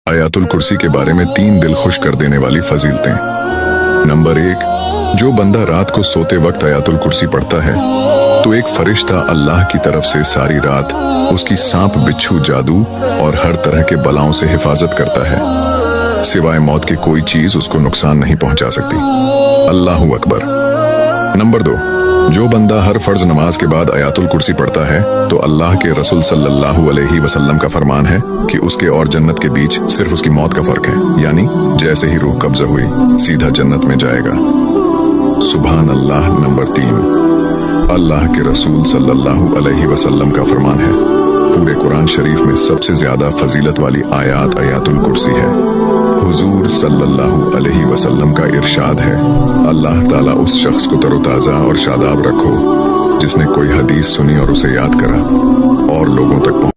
आयातुल कुर्सी के बारे में 3 दिल खुश कर देने वाली फजीलतें। नंबर 1, जो बंदा रात को सोते वक्त आयातुल कुर्सी पढ़ता है तो एक फरिश्ता अल्लाह की तरफ से सारी रात उसकी सांप, बिच्छू, जादू और हर तरह के बलाओं से हिफाजत करता है। सिवाय मौत की कोई चीज उसको नुकसान नहीं पहुंचा सकती। अल्लाहू अकबर। नंबर 2, जो बंदा हर फर्ज नमाज के बाद आयातुल कुर्सी पढ़ता है तो अल्लाह के रसूल सल्लल्लाहु अलैहि वसल्लम का फरमान है कि उसके और जन्नत के बीच सिर्फ उसकी मौत का फर्क है, यानी जैसे ही रूह कब्जा हुई सीधा जन्नत में जाएगा। सुभान अल्लाह। नंबर 3, अल्लाह के रसूल सल्लल्लाहु अलैहि वसल्लम का फरमान है, पूरे कुरान शरीफ में सबसे ज्यादा फजीलत वाली आयात आयातुल कुर्सी है। हुजूर सल्लल्लाहु अलैहि वसल्लम का इरशाद है, अल्लाह ताला उस शख्स को तरोताजा और शादाब रखो जिसने कोई हदीस सुनी और उसे याद करा और लोगों तक